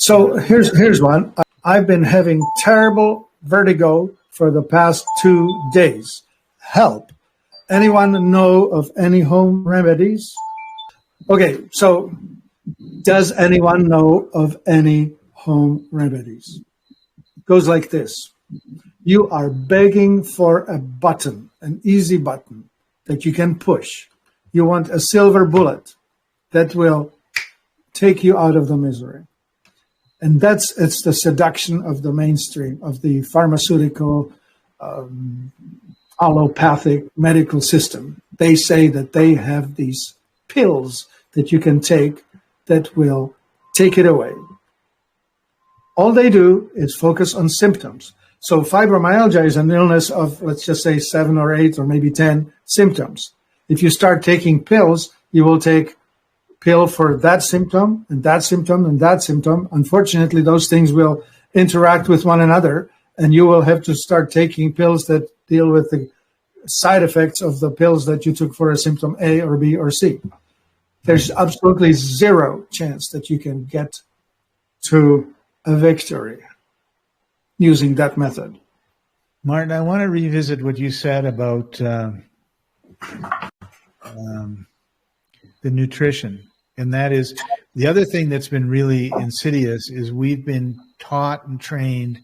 So here's one. I've been having terrible vertigo for the past 2 days. Help. Anyone know of any home remedies? Okay, so does anyone know of any home remedies? It goes like this. You are begging for a button, an easy button that you can push. You want a silver bullet that will take you out of the misery. And it's the seduction of the mainstream, of the pharmaceutical, allopathic medical system. They say that they have these pills that you can take that will take it away. All they do is focus on symptoms. So fibromyalgia is an illness of, let's just say, 7 or 8 or maybe 10 symptoms. If you start taking pills, you will take pill for that symptom and that symptom and that symptom. Unfortunately, those things will interact with one another, and you will have to start taking pills that deal with the side effects of the pills that you took for a symptom A or B or C. There's absolutely zero chance that you can get to a victory using that method. Martin, I want to revisit what you said about the nutrition. And that is the other thing that's been really insidious is we've been taught and trained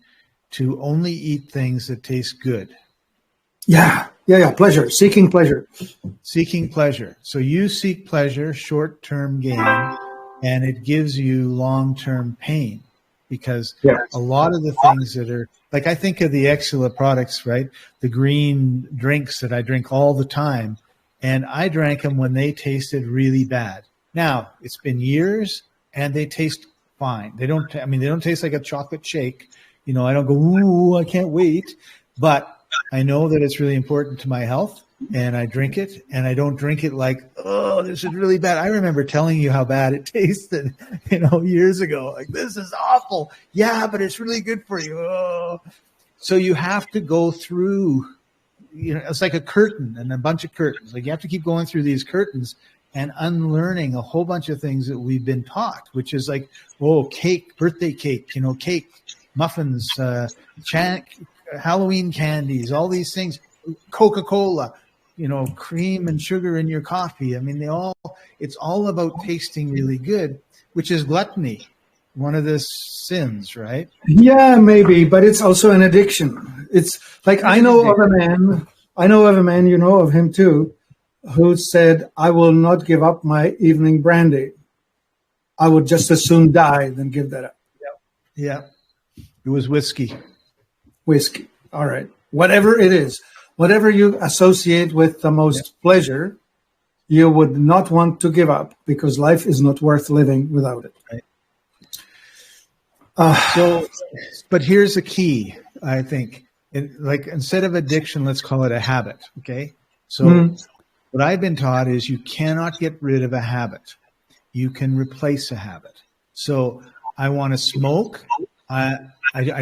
to only eat things that taste good. Yeah. Pleasure, seeking pleasure. Seeking pleasure. So you seek pleasure, short-term gain, and it gives you long-term pain because a lot of the things that are, like I think of the Exula products, right? The green drinks that I drink all the time, and I drank them when they tasted really bad. Now, it's been years, and they taste fine. They don't taste like a chocolate shake. You know, I don't go, ooh, I can't wait. But I know that it's really important to my health, and I drink it, and I don't drink it like, oh, this is really bad. I remember telling you how bad it tasted, years ago. Like, this is awful. Yeah, but it's really good for you. Oh. So you have to go through, it's like a curtain and a bunch of curtains. Like you have to keep going through these curtains and unlearning a whole bunch of things that we've been taught, which is like, cake, birthday cake, cake, muffins, Halloween candies, all these things, Coca-Cola, cream and sugar in your coffee. I mean, it's all about tasting really good, which is gluttony, one of the sins, right? Yeah, maybe, but it's also an addiction. It's like, I know of a man, you know of him too, who said, I will not give up my evening brandy. I would just as soon die than give that up. Yeah. It was whiskey. All right. Whatever it is, whatever you associate with the most pleasure, you would not want to give up because life is not worth living without it. Right. But here's the key, I think. Instead of addiction, let's call it a habit. Okay. So what I've been taught is you cannot get rid of a habit. You can replace a habit. So I want to smoke. I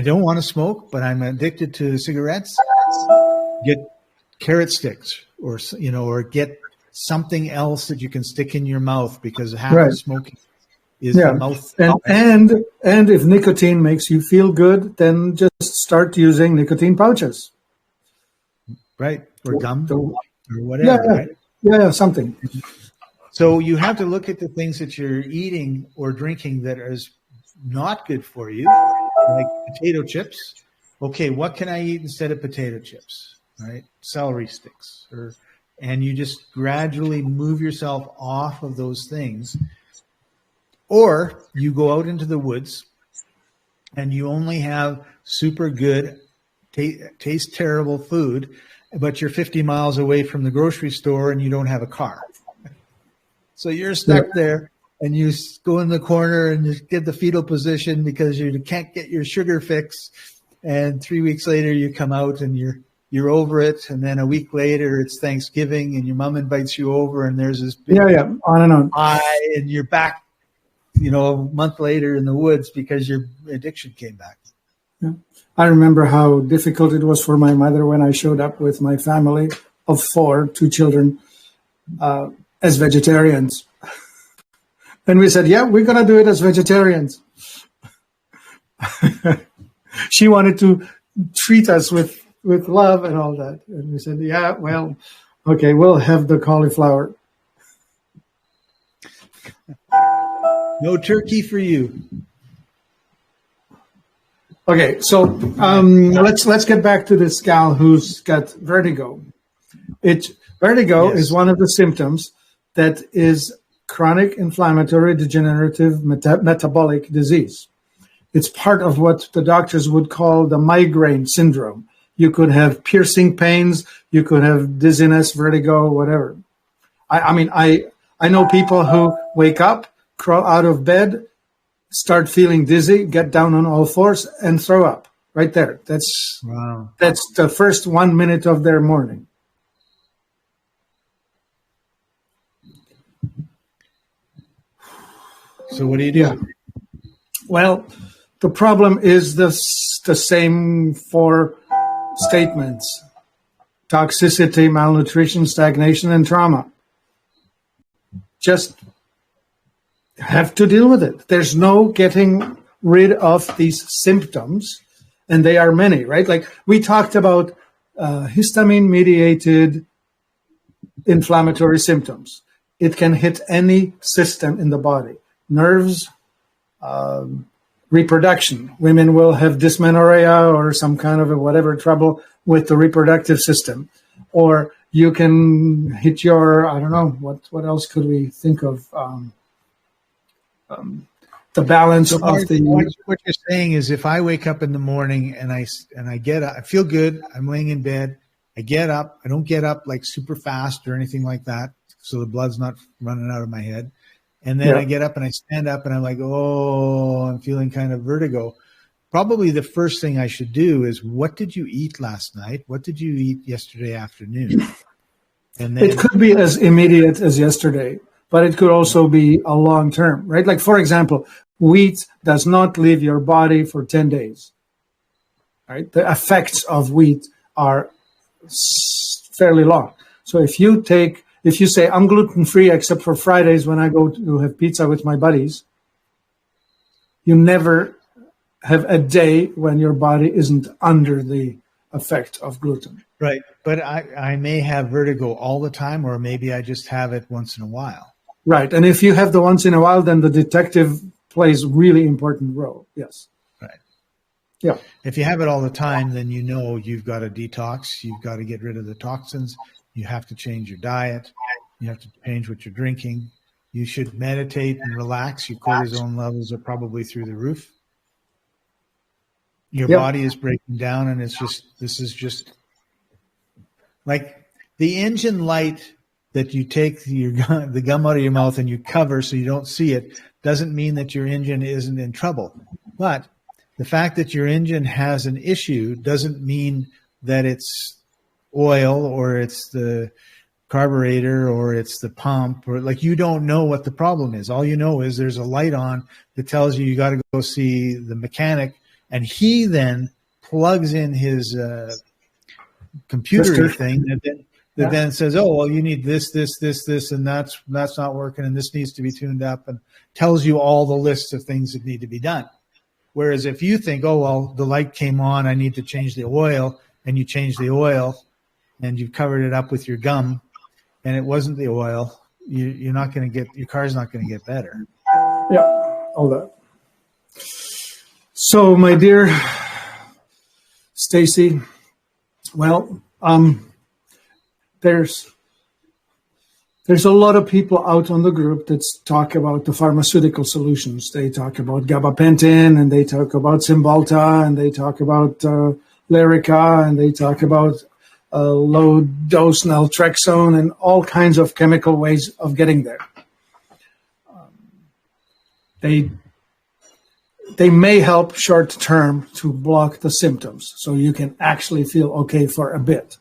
don't want to smoke, but I'm addicted to cigarettes. Get carrot sticks or get something else that you can stick in your mouth because half of smoking is the mouth. And if nicotine makes you feel good, then just start using nicotine pouches. Right. Or gum or whatever. Yeah. Right? Yeah, something. So you have to look at the things that you're eating or drinking that is not good for you, like potato chips. Okay, what can I eat instead of potato chips? Right? Celery sticks. And you just gradually move yourself off of those things. Or you go out into the woods and you only have super good, taste terrible food, but you're 50 miles away from the grocery store and you don't have a car. So you're stuck there and you go in the corner and just get the fetal position because you can't get your sugar fix. And 3 weeks later you come out and you're over it. And then a week later it's Thanksgiving and your mom invites you over and there's this big on and on pie and you're back, a month later in the woods because your addiction came back. Yeah. I remember how difficult it was for my mother when I showed up with my family of 4, 2 children, as vegetarians. And we said, we're going to do it as vegetarians. She wanted to treat us with love and all that. And we said, yeah, well, okay, we'll have the cauliflower. No turkey for you. Okay, so let's get back to this gal who's got vertigo. Vertigo Yes. is one of the symptoms that is chronic inflammatory degenerative metabolic disease. It's part of what the doctors would call the migraine syndrome. You could have piercing pains, you could have dizziness, vertigo, whatever. I know people who wake up, crawl out of bed, start feeling dizzy, get down on all fours, and throw up right there. That's the first 1 minute of their morning. So what do you do? Yeah. Well, the problem is the same four statements: toxicity, malnutrition, stagnation, and trauma. Just have to deal with it. There's no getting rid of these symptoms, and they are many, right? Like we talked about histamine-mediated inflammatory symptoms. It can hit any system in the body. Nerves, reproduction. Women will have dysmenorrhea or some kind of a whatever trouble with the reproductive system. Or you can hit your, I don't know, what else could we think of? The balance of the... What you're saying is if I wake up in the morning and I get up, I feel good, I'm laying in bed, I get up, I don't get up like super fast or anything like that, so the blood's not running out of my head. And then I get up and I stand up and I'm like, oh, I'm feeling kind of vertigo. Probably the first thing I should do is, what did you eat last night? What did you eat yesterday afternoon? And then, it could be as immediate as yesterday, but it could also be a long term, right? Like, for example, wheat does not leave your body for 10 days, right? The effects of wheat are fairly long. So if you say, I'm gluten-free except for Fridays when I go to have pizza with my buddies, you never have a day when your body isn't under the effect of gluten. Right. But I may have vertigo all the time, or maybe I just have it once in a while. Right. And if you have the once in a while, then the detective plays really important role. Yes. Right. Yeah. If you have it all the time, then you know you've got to detox. You've got to get rid of the toxins. You have to change your diet. You have to change what you're drinking. You should meditate and relax. Your cortisol levels are probably through the roof. Your body is breaking down, and this is just like the engine light that you take the gum out of your mouth and you cover so you don't see it doesn't mean that your engine isn't in trouble. But the fact that your engine has an issue doesn't mean that it's oil or it's the carburetor or it's the pump, or like, you don't know what the problem is. All you know is there's a light on that tells you got to go see the mechanic, and he then plugs in his computer thing that then says, oh, well, you need this, and that's not working, and this needs to be tuned up, and tells you all the lists of things that need to be done. Whereas if you think, oh, well, the light came on, I need to change the oil, and you change the oil, and you've covered it up with your gum, and it wasn't the oil, you're not going to get, your car's not going to get better. Yeah, all that. So, my dear Stacy, well, there's a lot of people out on the group that talk about the pharmaceutical solutions. They talk about gabapentin, and they talk about Cymbalta, and they talk about Lyrica, and they talk about low-dose naltrexone, and all kinds of chemical ways of getting there. They may help short-term to block the symptoms, so you can actually feel okay for a bit.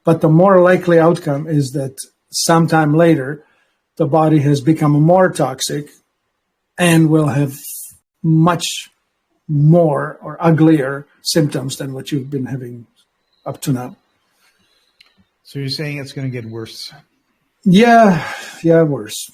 But the more likely outcome is that sometime later, the body has become more toxic and will have much more or uglier symptoms than what you've been having up to now. So you're saying it's going to get worse? Yeah, worse.